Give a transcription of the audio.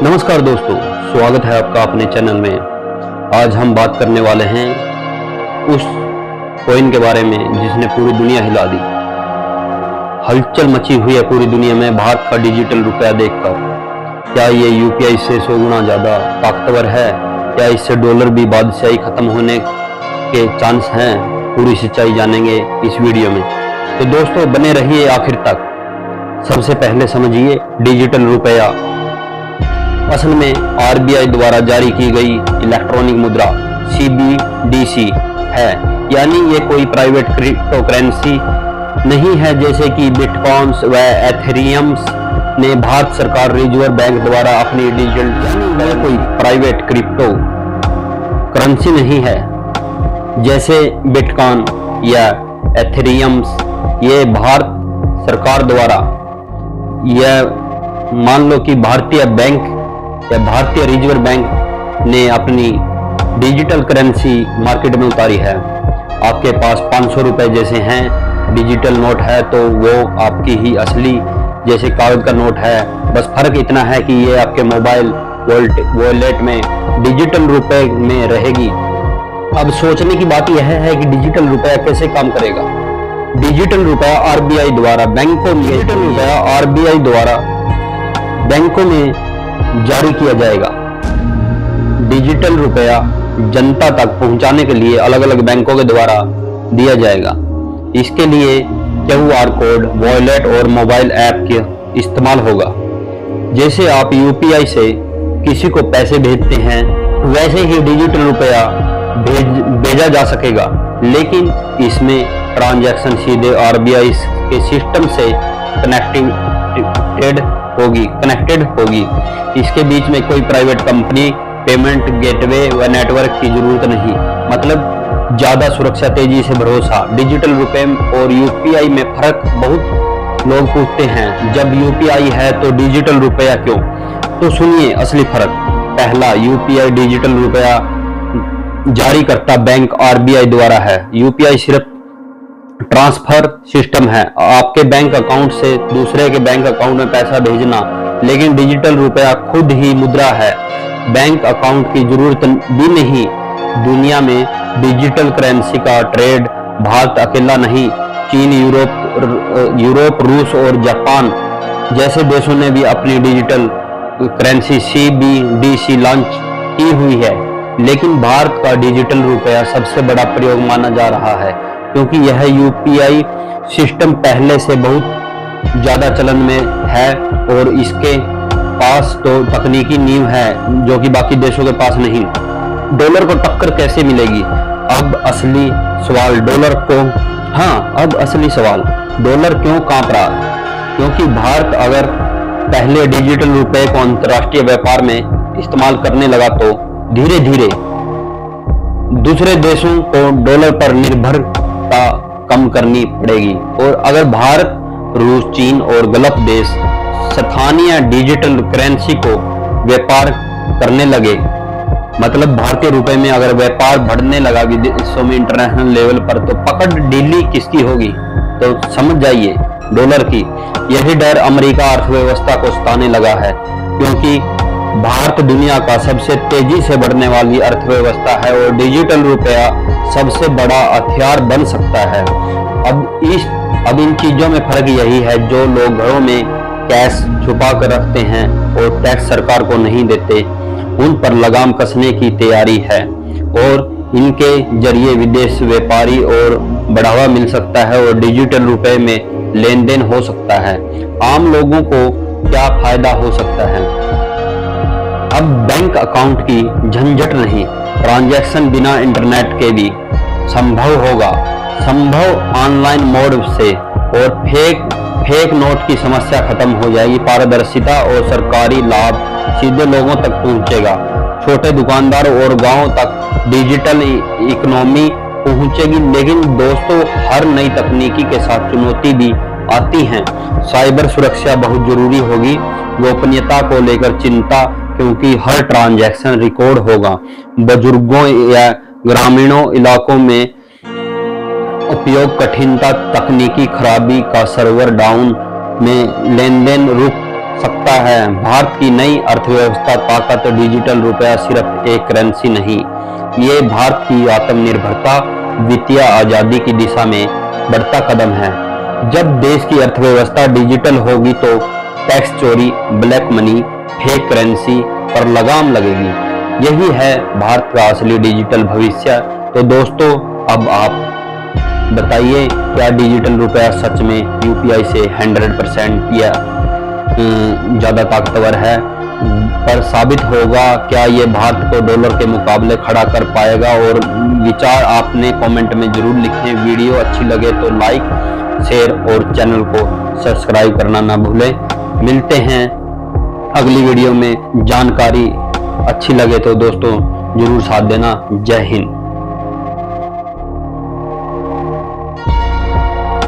नमस्कार दोस्तों, स्वागत है आपका अपने चैनल में। आज हम बात करने वाले हैं उस कॉइन के बारे में जिसने पूरी दुनिया हिला दी। हलचल मची हुई है पूरी दुनिया में भारत का डिजिटल रुपया देखकर। क्या ये यूपीआई से 100 गुना ज्यादा ताकतवर है? क्या इससे डॉलर भी बादशाही खत्म होने के चांस हैं? पूरी सच्चाई जानेंगे इस वीडियो में, तो दोस्तों बने रहिए आखिर तक। सबसे पहले समझिए डिजिटल रुपया असल में आरबीआई द्वारा जारी की गई इलेक्ट्रॉनिक मुद्रा सीबीडीसी है। यानी ये कोई प्राइवेट क्रिप्टो करेंसी नहीं है जैसे कि बिटकॉइंस व एथेरियम्स ने भारत सरकार रिजर्व बैंक द्वारा अपनी डिजिटल कोई प्राइवेट क्रिप्टो करेंसी नहीं है जैसे बिटकॉइन या एथेरियम्स। ये भारत सरकार द्वारा यह मान लो कि भारतीय बैंक या भारतीय रिजर्व बैंक ने अपनी डिजिटल करेंसी मार्केट में उतारी है। आपके पास 500 रुपए जैसे हैं डिजिटल नोट है तो वो आपकी ही असली जैसे कागज का नोट है। बस फर्क इतना है कि ये आपके मोबाइल वॉलेट में डिजिटल रुपए में रहेगी। अब सोचने की बात यह है कि डिजिटल रुपया कैसे काम करेगा। डिजिटल रुपया आरबीआई द्वारा बैंकों में बैंकों में जारी किया जाएगा। डिजिटल रुपया जनता तक पहुंचाने के लिए अलग अलग बैंकों के द्वारा दिया जाएगा। इसके लिए क्यूआर कोड, वॉलेट और मोबाइल ऐप के इस्तेमाल होगा। जैसे आप यूपीआई से किसी को पैसे भेजते हैं वैसे ही डिजिटल रुपया भेजा जा सकेगा, लेकिन इसमें ट्रांजैक्शन सीधे आरबीआई के सिस्टम से कनेक्टेड होगी। इसके बीच में कोई प्राइवेट कंपनी, पेमेंट गेटवे व नेटवर्क की जरूरत नहीं। मतलब ज्यादा सुरक्षा, तेजी से भरोसा। डिजिटल रुपए और यूपीआई में फर्क बहुत लोग पूछते हैं, जब यूपीआई है तो डिजिटल रुपया क्यों? तो सुनिए असली फर्क। पहला, यूपीआई डिजिटल रुपया जारी करता बैंक आरबीआई द्वारा है। यूपीआई सिर्फ ट्रांसफर सिस्टम है, आपके बैंक अकाउंट से दूसरे के बैंक अकाउंट में पैसा भेजना। लेकिन डिजिटल रुपया खुद ही मुद्रा है, बैंक अकाउंट की जरूरत भी नहीं। दुनिया में डिजिटल करेंसी का ट्रेड भारत अकेला नहीं, चीन, यूरोप, रूस और जापान जैसे देशों ने भी अपनी डिजिटल करेंसी सीबीडीसी लॉन्च की हुई है। लेकिन भारत का डिजिटल रुपया सबसे बड़ा प्रयोग माना जा रहा है क्योंकि यह यूपीआई सिस्टम पहले से बहुत ज्यादा चलन में है और इसके पास तो तकनीकी नींव है जो कि बाकी देशों के पास नहीं। डॉलर को टक्कर कैसे मिलेगी? अब असली सवाल डॉलर क्यों कांप रहा है? क्योंकि भारत अगर पहले डिजिटल रुपए को अंतर्राष्ट्रीय व्यापार में इस्तेमाल करने लगा तो धीरे धीरे दूसरे देशों को डॉलर पर निर्भरता कम करनी पड़ेगी। और अगर भारत, रूस, चीन और गल्फ देश स्थानीय डिजिटल करेंसी को व्यापार करने लगे, मतलब भारतीय रुपए में अगर व्यापार बढ़ने लगा विदेशों में इंटरनेशनल लेवल पर, तो पकड़ ढीली किसकी होगी? तो समझ जाइए, डॉलर की। यही डर अमेरिका अर्थव्यवस्था को सताने लगा है क्योंकि भारत दुनिया का सबसे तेजी से बढ़ने वाली अर्थव्यवस्था है और डिजिटल रुपया सबसे बड़ा हथियार बन सकता है। अब इन चीजों में फर्क यही है, जो लोग घरों में कैश छुपा कर रखते हैं और टैक्स सरकार को नहीं देते, उन पर लगाम कसने की तैयारी है और इनके जरिए विदेश व्यापारी और बढ़ावा मिल सकता है और डिजिटल रुपए में लेन देन हो सकता है। आम लोगों को क्या फायदा हो सकता है? अब बैंक अकाउंट की झंझट नहीं, ट्रांजैक्शन बिना इंटरनेट के भी संभव ऑनलाइन मोड से, और फेक नोट की समस्या खत्म हो जाएगी। पारदर्शिता और सरकारी लाभ सीधे लोगों तक पहुंचेगा। छोटे दुकानदार और गांवों तक डिजिटल इकोनॉमी पहुंचेगी। लेकिन दोस्तों, हर नई तकनीकी के साथ चुनौती भी आती हैं। साइबर सुरक्षा बहुत जरूरी होगी, गोपनीयता को लेकर चिंता, क्योंकि हर ट्रांजैक्शन रिकॉर्ड होगा। बुजुर्गों या ग्रामीणों इलाकों में उपयोग कठिनता, तकनीकी खराबी का सर्वर डाउन में लेन देन रुक सकता है। भारत की नई अर्थव्यवस्था ताकत डिजिटल रुपया सिर्फ एक करेंसी नहीं, ये भारत की आत्मनिर्भरता, वित्तीय आजादी की दिशा में बढ़ता कदम है। जब देश की अर्थव्यवस्था डिजिटल होगी तो टैक्स चोरी, ब्लैक मनी, फेक करेंसी पर लगाम लगेगी। यही है भारत का असली डिजिटल भविष्य। तो दोस्तों, अब आप बताइए, क्या डिजिटल रुपया सच में यूपीआई से 100% या ज़्यादा ताकतवर है पर साबित होगा? क्या ये भारत को डॉलर के मुकाबले खड़ा कर पाएगा? और विचार आपने कमेंट में जरूर लिखें। वीडियो अच्छी लगे तो लाइक, शेयर और चैनल को सब्सक्राइब करना ना भूलें। मिलते हैं अगली वीडियो में। जानकारी अच्छी लगे तो दोस्तों जरूर साथ देना। जय हिंद।